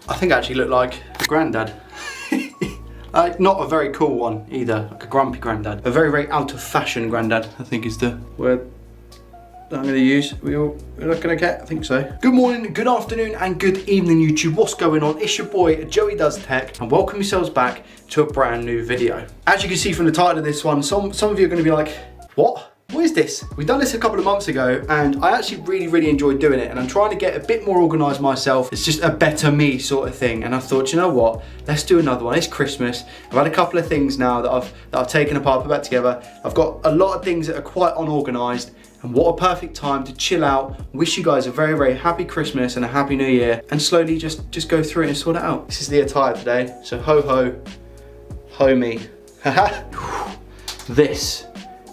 I think I actually look like a granddad. Not a very cool one either, like a grumpy granddad. A very, very out of fashion granddad, I think is the word that I'm going to use. We're not going to get, I think so. Good morning, good afternoon, and good evening, YouTube. What's going on? It's your boy, Joey Does Tech, and welcome yourselves back to a brand new video. As you can see from the title of this one, some of you are going to be like, what? What is this? We've done this a couple of months ago and I actually really enjoyed doing it, and I'm trying to get a bit more organised myself. It's just a better me sort of thing, and I thought, you know what, let's do another one. It's Christmas. I've had a couple of things now that I've taken apart, put back together. I've got a lot of things that are quite unorganised, and what a perfect time to chill out, wish you guys a very happy Christmas and a happy new year, and slowly just go through it and sort it out. This is the attire today, so ho me. This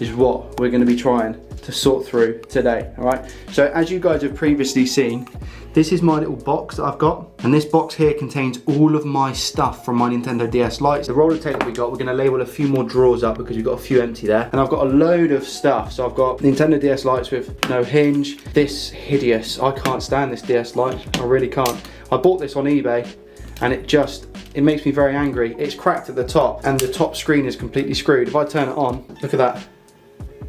is what we're going to be trying to sort through today, all right? So as you guys have previously seen, this is my little box that I've got, and this box here contains all of my stuff from my Nintendo DS Lite. The roller tape that we got, we're going to label a few more drawers up because we've got a few empty there, and I've got a load of stuff. So I've got Nintendo DS Lites with no hinge. This hideous, I can't stand this DS Lite, I really can't. I bought this on eBay and it makes me very angry. It's cracked at the top and the top screen is completely screwed. If I turn it on, look at that.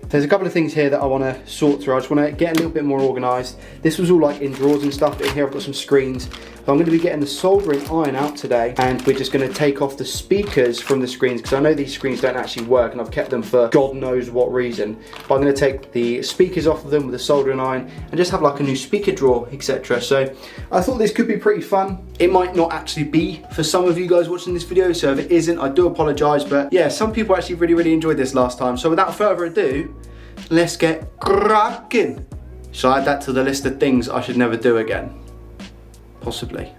There's a couple of things here that I want to sort through. I just want to get a little bit more organised. This was all like in drawers and stuff, but in here I've got some screens. So I'm going to be getting the soldering iron out today, and we're just going to take off the speakers from the screens, because I know these screens don't actually work and I've kept them for God knows what reason. But I'm going to take the speakers off of them with a soldering iron and just have like a new speaker drawer, etc. So I thought this could be pretty fun. It might not actually be for some of you guys watching this video, so if it isn't, I do apologise. But yeah, some people actually really enjoyed this last time. So without further ado, let's get cracking. Shall I add that to the list of things I should never do again? Possibly.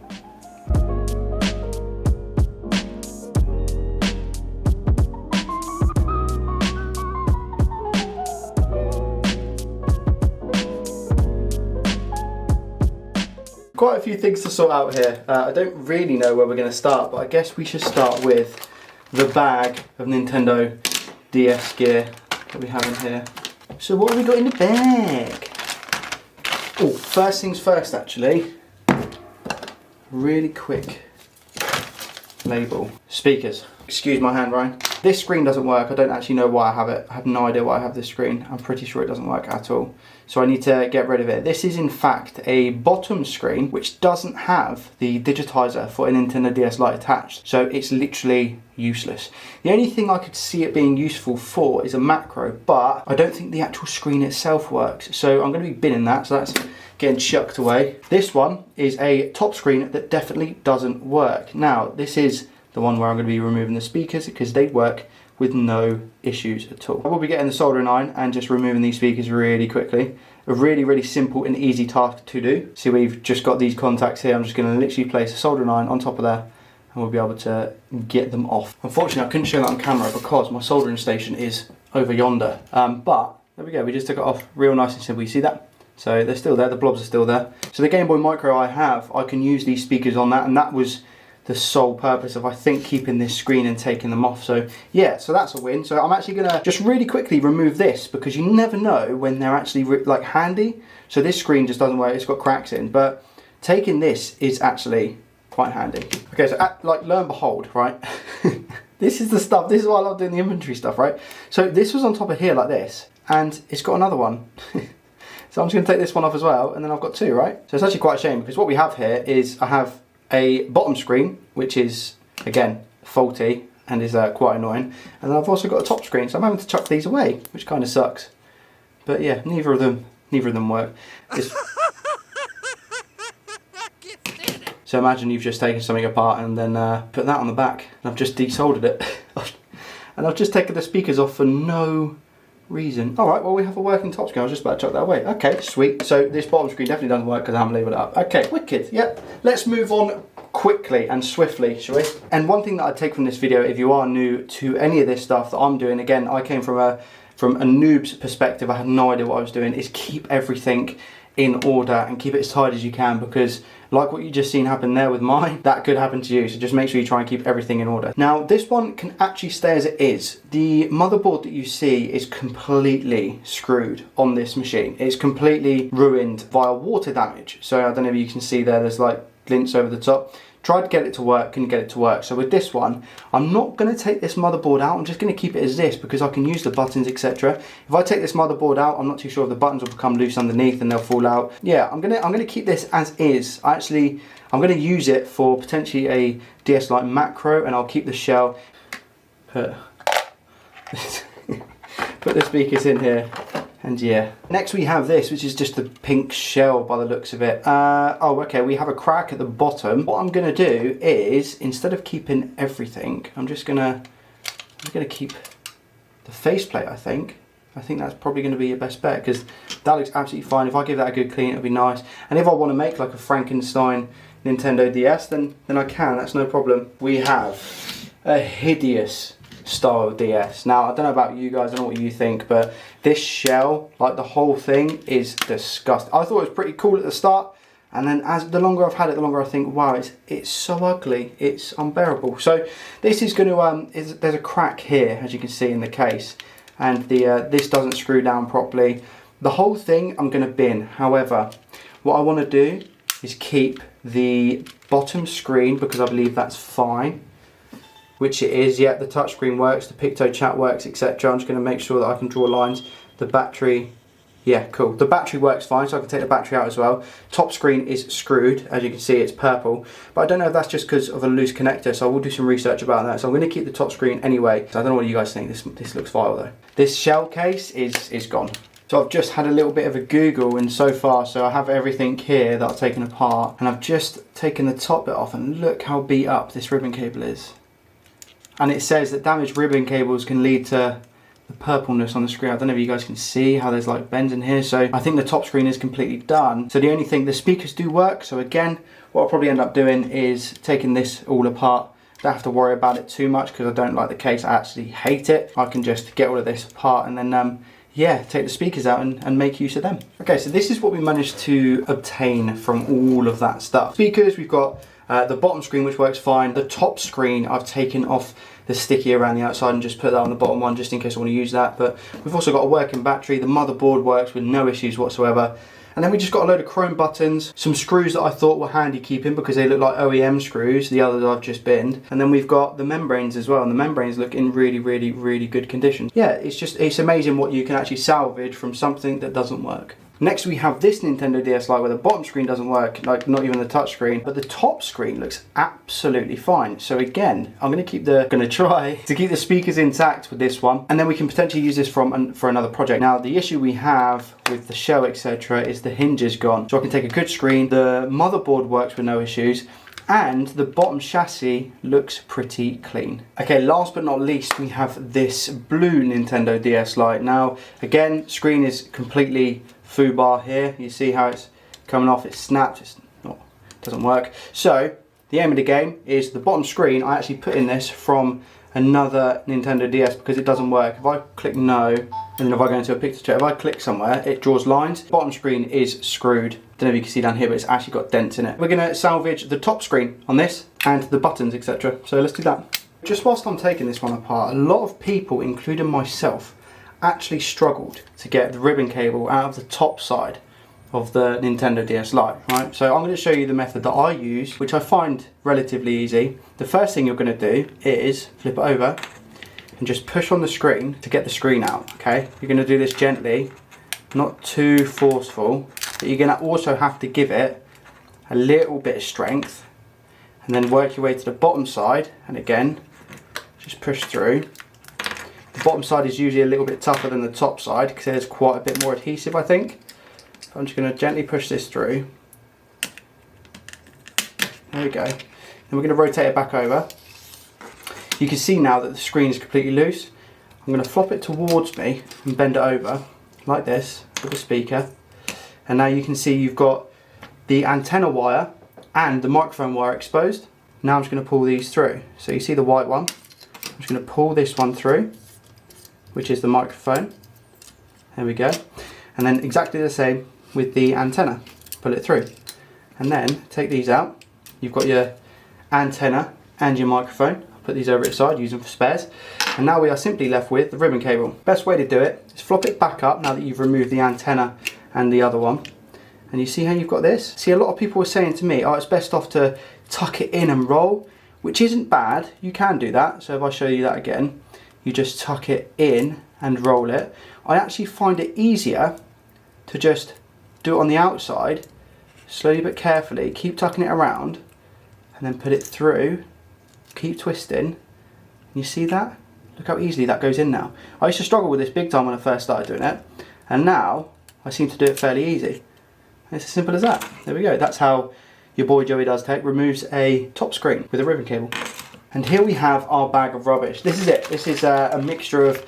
Quite a few things to sort out here. I don't really know where we're going to start, but I guess we should start with the bag of Nintendo DS gear that we have in here. So what have we got in the bag? Oh, first things first actually. Really quick label. Speakers. Excuse my hand, Ryan. This screen doesn't work. I don't actually know why I have it. I have no idea why I have this screen. I'm pretty sure it doesn't work at all. So I need to get rid of it. This is in fact a bottom screen which doesn't have the digitizer for a Nintendo DS Lite attached. So it's literally useless. The only thing I could see it being useful for is a macro, but I don't think the actual screen itself works. So I'm going to be binning that. So that's getting chucked away. This one is a top screen that definitely doesn't work. Now, this is the one where I'm going to be removing the speakers because they work with no issues at all. I will be getting the soldering iron and just removing these speakers really quickly. A really simple and easy task to do. See, we've just got these contacts here. I'm just going to literally place a soldering iron on top of there and we'll be able to get them off. Unfortunately, I couldn't show that on camera because my soldering station is over yonder. But there we go, we just took it off real nice and simple. You see that? So they're still there, the blobs are still there. So the Game Boy Micro I have, I can use these speakers on that, and that was the sole purpose of, I think, keeping this screen and taking them off. So yeah, so that's a win. So I'm actually gonna just really quickly remove this because you never know when they're actually like handy. So this screen just doesn't work, it's got cracks in, but taking this is actually quite handy. Okay, so like lo and behold, right? This is the stuff, this is why I love doing the inventory stuff, right? So this was on top of here like this, and it's got another one. So I'm just going to take this one off as well, and then I've got two, right? So it's actually quite a shame because what we have here is I have a bottom screen, which is, again, faulty and is quite annoying. And then I've also got a top screen, so I'm having to chuck these away, which kind of sucks. But yeah, neither of them work. So imagine you've just taken something apart and then put that on the back, and I've just desoldered it. And I've just taken the speakers off for no reason. Alright, well we have a working top screen. I was just about to chuck that away. Okay, sweet. So this bottom screen definitely doesn't work because I haven't labelled it up. Okay, wicked. Yep. Let's move on quickly and swiftly, shall we? And one thing that I take from this video, if you are new to any of this stuff that I'm doing, again, I came from a noob's perspective. I had no idea what I was doing, is keep everything in order and keep it as tight as you can, because like what you just seen happen there with mine, that could happen to you. So just make sure you try and keep everything in order. Now this one can actually stay as it is. The motherboard that you see is completely screwed on this machine. It's completely ruined via water damage. So I don't know if you can see there's like glints over the top. Tried to get it to work, couldn't get it to work. So with this one, I'm not going to take this motherboard out. I'm just going to keep it as this because I can use the buttons, etc. If I take this motherboard out, I'm not too sure if the buttons will become loose underneath and they'll fall out. Yeah, I'm gonna keep this as is. I'm going to use it for potentially a DS Lite macro, and I'll keep the shell. Put the speakers in here. And yeah. Next we have this, which is just the pink shell by the looks of it. Oh, okay, we have a crack at the bottom. What I'm gonna do is, instead of keeping everything, I'm gonna keep the faceplate, I think. I think that's probably gonna be your best bet, because that looks absolutely fine. If I give that a good clean, it'll be nice. And if I wanna make like a Frankenstein Nintendo DS, then I can, that's no problem. We have a hideous style of DS. Now, I don't know about you guys, I don't know what you think, but this shell, like the whole thing, is disgusting. I thought it was pretty cool at the start, and then as the longer I've had it, the longer I think, wow, it's so ugly, it's unbearable. So this is going to, there's a crack here, as you can see in the case, and this doesn't screw down properly. The whole thing I'm going to bin. However, what I want to do is keep the bottom screen, because I believe that's fine. Which it is, yeah, the touchscreen works, the Picto chat works, etc. I'm just going to make sure that I can draw lines. The battery, yeah, cool. The battery works fine, so I can take the battery out as well. Top screen is screwed, as you can see, it's purple. But I don't know if that's just because of a loose connector, so I will do some research about that. So I'm going to keep the top screen anyway. So I don't know what you guys think, this looks vile though. This shell case is gone. So I've just had a little bit of a Google, and so far, so I have everything here that I've taken apart. And I've just taken the top bit off, and look how beat up this ribbon cable is. And it says that damaged ribbon cables can lead to the purpleness on the screen. I don't know if you guys can see how there's like bends in here. So I think the top screen is completely done. So the only thing, the speakers do work. So again, what I'll probably end up doing is taking this all apart. Don't have to worry about it too much because I don't like the case. I actually hate it. I can just get all of this apart and then yeah, take the speakers out and make use of them. Okay, so this is what we managed to obtain from all of that stuff. Speakers, we've got the bottom screen, which works fine. The top screen, I've taken off the sticky around the outside and just put that on the bottom one just in case I want to use that. But we've also got a working battery. The motherboard works with no issues whatsoever. And then we just got a load of chrome buttons, some screws that I thought were handy keeping because they look like OEM screws, the others I've just binned. And then we've got the membranes as well, and the membranes look in really, really, really good condition. Yeah, it's amazing what you can actually salvage from something that doesn't work. Next we have this Nintendo DS Lite where the bottom screen doesn't work, like not even the touch screen, but the top screen looks absolutely fine. So again, I'm going to try to keep the speakers intact with this one, and then we can potentially use this for another project. Now the issue we have with the shell, etc., is the hinge is gone. So I can take a good screen, the motherboard works with no issues, and the bottom chassis looks pretty clean. Okay, last but not least, we have this blue Nintendo DS Lite. Now, again, screen is completely foobar here. You see how it's coming off, it's snapped, it doesn't work. So, the aim of the game is the bottom screen, I actually put in this from another Nintendo DS because it doesn't work. If I click no, and then if I go into a picture chat, if I click somewhere, it draws lines. Bottom screen is screwed. Don't know if you can see down here, but it's actually got dents in it. We're gonna salvage the top screen on this and the buttons, etc. So let's do that. Just whilst I'm taking this one apart, a lot of people, including myself, actually struggled to get the ribbon cable out of the top side of the Nintendo DS Lite, right? So I'm going to show you the method that I use, which I find relatively easy. The first thing you're going to do is flip it over and just push on the screen to get the screen out, okay? You're going to do this gently, not too forceful, but you're going to also have to give it a little bit of strength and then work your way to the bottom side, and again, just push through. The bottom side is usually a little bit tougher than the top side because there's quite a bit more adhesive, I think. So I'm just going to gently push this through. There we go. Then we're going to rotate it back over. You can see now that the screen is completely loose. I'm going to flop it towards me and bend it over like this with the speaker. And now you can see you've got the antenna wire and the microphone wire exposed. Now I'm just going to pull these through. So you see the white one. I'm just going to pull this one through, which is the microphone. There we go. And then exactly the same with the antenna. Pull it through. And then take these out. You've got your antenna and your microphone. I'll put these over its side, use them for spares. And now we are simply left with the ribbon cable. Best way to do it is flop it back up now that you've removed the antenna and the other one. And you see how you've got this? See, a lot of people were saying to me, oh, it's best off to tuck it in and roll, which isn't bad. You can do that. So if I show you that again, you just tuck it in and roll it. I actually find it easier to just do it on the outside, slowly but carefully, keep tucking it around, and then put it through, keep twisting. You see that? Look how easily that goes in now. I used to struggle with this big time when I first started doing it, and now I seem to do it fairly easy. It's as simple as that. There we go. That's how your boy Joey Does Tech removes a top screen with a ribbon cable. And here we have our bag of rubbish. This is it. This is a mixture of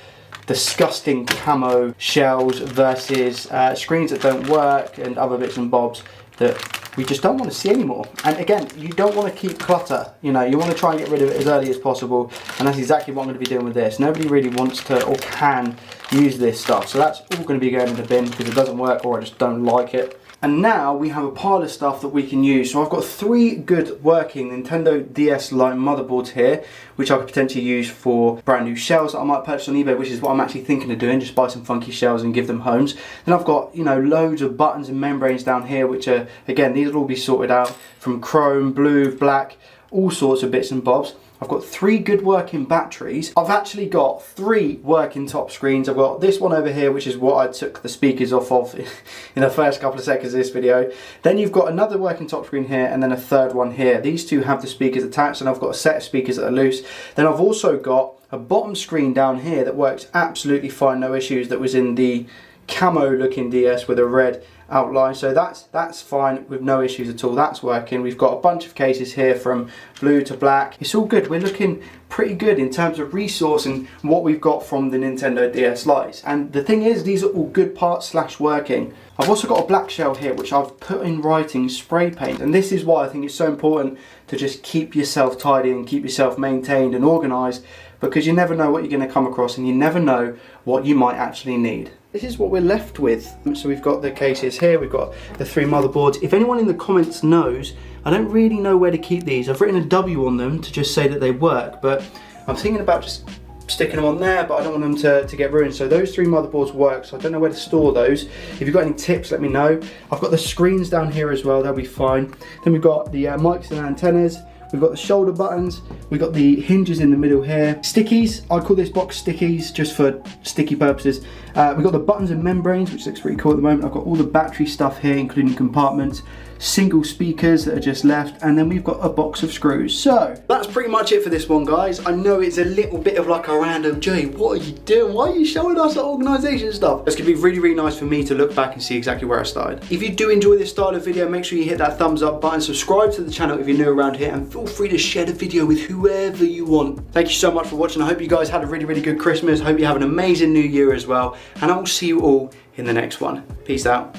disgusting camo shells versus screens that don't work and other bits and bobs that we just don't want to see anymore. And again, you don't want to keep clutter. You know, you want to try and get rid of it as early as possible, and that's exactly what I'm going to be doing with this. Nobody really wants to or can use this stuff, so that's all going to be going in the bin because it doesn't work or I just don't like it. And now we have a pile of stuff that we can use. So I've got 3 good working Nintendo DS Lite motherboards here, which I could potentially use for brand new shells that I might purchase on eBay, which is what I'm actually thinking of doing, just buy some funky shells and give them homes. Then I've got, you know, loads of buttons and membranes down here, which are, again, these will all be sorted out from chrome, blue, black, all sorts of bits and bobs. I've got 3 good working batteries. I've actually got 3 working top screens. I've got this one over here, which is what I took the speakers off of in the first couple of seconds of this video. Then you've got another working top screen here, and then a third one here. These 2 have the speakers attached, and I've got a set of speakers that are loose. Then I've also got a bottom screen down here that works absolutely fine, no issues, that was in the camo looking DS with a red outline, so that's fine with no issues at all. That's working. We've got a bunch of cases here from blue to black. It's all good. We're looking pretty good in terms of resource and what we've got from the Nintendo DS Lite. And the thing is, these are all good parts / working. I've also got a black shell here which I've put in writing spray paint, and this is why I think it's so important to just keep yourself tidy and keep yourself maintained and organised, because you never know what you're going to come across and you never know what you might actually need. This is what we're left with. So we've got the cases here, we've got the 3 motherboards. If anyone in the comments knows, I don't really know where to keep these. I've written a W on them to just say that they work, but I'm thinking about just sticking them on there, but I don't want them to get ruined. So those 3 motherboards work, so I don't know where to store those. If you've got any tips, let me know. I've got the screens down here as well, they'll be fine. Then we've got the mics and antennas. We've got the shoulder buttons, we've got the hinges in the middle here. Stickies, I call this box stickies just for sticky purposes. We've got the buttons and membranes, which looks pretty cool at the moment. I've got all the battery stuff here, including compartments, single speakers that are just left, and then we've got a box of screws. So that's pretty much it for this one, guys. I know it's a little bit of like a random, Jay, what are you doing? Why are you showing us the organisation stuff? It's gonna be really, really nice for me to look back and see exactly where I started. If you do enjoy this style of video, make sure you hit that thumbs up button, subscribe to the channel if you're new around here, and feel free to share the video with whoever you want. Thank you so much for watching. I hope you guys had a really, really good Christmas. I hope you have an amazing new year as well, and I will see you all in the next one. Peace out.